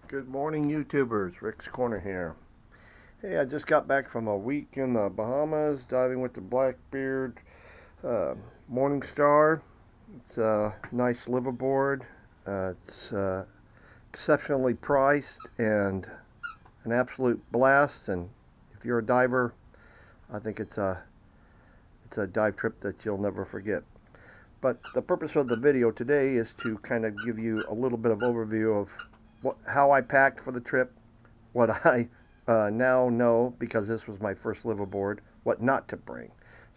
Good morning, YouTubers. Rick's Corner here. Hey, I just got back from a week in the Bahamas diving with the Blackbeard Morning Star. It's a nice liveaboard. It's exceptionally priced and an absolute blast. And if you're a diver, I think it's a dive trip that you'll never forget. But the purpose of the video today is to kind of give you a little bit of overview of how I packed for the trip, what I now know, because this was my first liveaboard, what not to bring.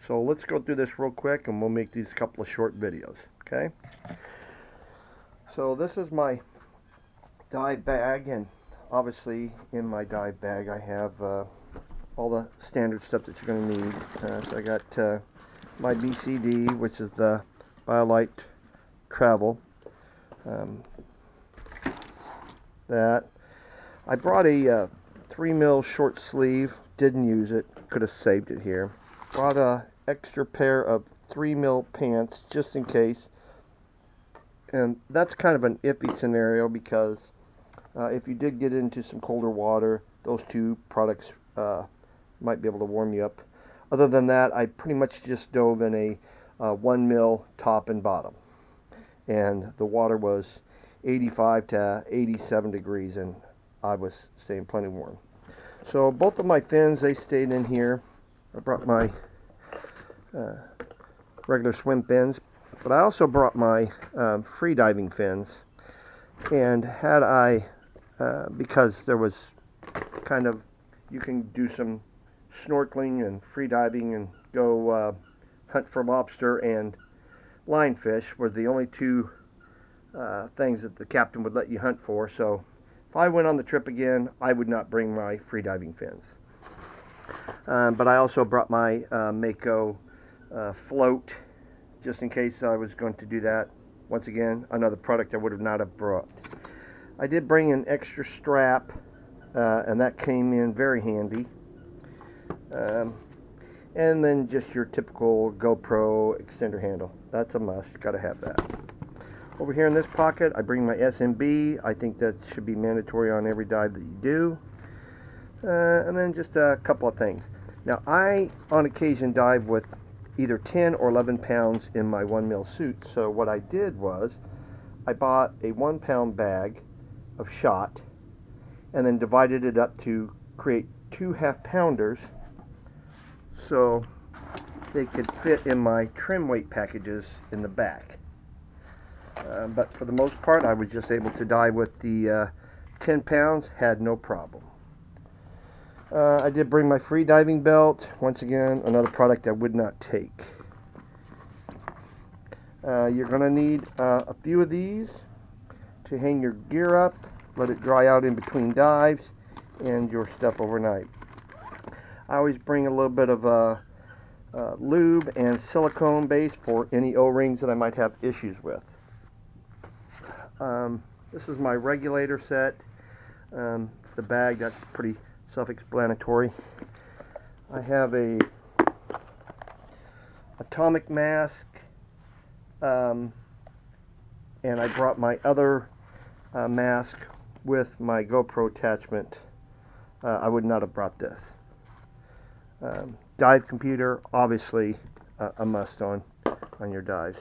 So let's go through this real quick and we'll make these couple of short videos, okay? So this is my dive bag, and obviously in my dive bag I have all the standard stuff that you're going to need. So I got my BCD, which is the BioLite Travel. That I brought a 3mm short sleeve, didn't use it, could have saved it here. Brought a extra pair of 3mm pants just in case, and that's kind of an iffy scenario because if you did get into some colder water, those two products might be able to warm you up. Other than that, I pretty much just dove in a 1mm top and bottom, and the water was 85 to 87 degrees, and I was staying plenty warm. So both of my fins, they stayed in here. I brought my regular swim fins, but I also brought my free diving fins. And had I, because there was kind of, you can do some snorkeling and free diving and go hunt for lobster and lionfish were the only two things that the captain would let you hunt for. So if I went on the trip again, I would not bring my freediving fins. But I also brought my Mako float, just in case I was going to do that. Once again, another product I would have not have brought. I did bring an extra strap, and that came in very handy. And then just your typical GoPro extender handle. That's a must, gotta have that. Over here in this pocket, I bring my SMB. I think that should be mandatory on every dive that you do. And then just a couple of things. Now, I, on occasion, dive with either 10 or 11 pounds in my 1mm suit. So what I did was, I bought a 1-pound bag of shot, and then divided it up to create 2 half-pounders, so they could fit in my trim weight packages in the back. But for the most part, I was just able to dive with the 10 pounds, had no problem. I did bring my free diving belt. Once again, another product I would not take. You're going to need a few of these to hang your gear up, let it dry out in between dives, and your stuff overnight. I always bring a little bit of lube and silicone base for any O-rings that I might have issues with. This is my regulator set. The bag, that's pretty self-explanatory. I have a atomic mask, and I brought my other mask with my GoPro attachment. I would not have brought this. Dive computer, obviously a must on your dives.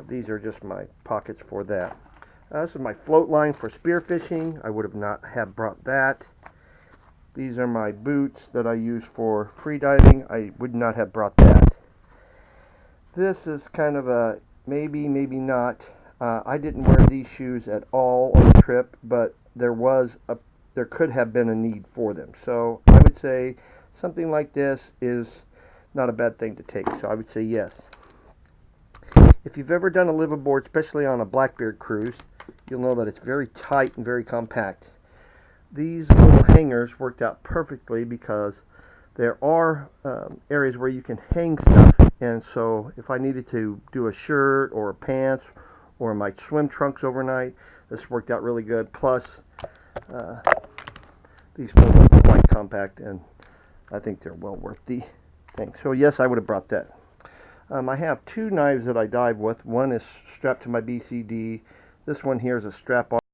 These are just my pockets for that. This is my float line for spearfishing. I would have not have brought that. These are my boots that I use for free diving. I would not have brought that. This is kind of a maybe, maybe not. I didn't wear these shoes at all on the trip, but there could have been a need for them. So I would say something like this is not a bad thing to take. So I would say yes. If you've ever done a liveaboard, especially on a Blackbeard cruise, you'll know that it's very tight and very compact. These little hangers worked out perfectly because there are areas where you can hang stuff, and so if I needed to do a shirt or a pants or my swim trunks overnight, this worked out really good. Plus, these fold up quite compact, and I think they're well worth the thing. So yes, I would have brought that. I have 2 knives that I dive with. One is strapped to my BCD. This one here is a strap-on.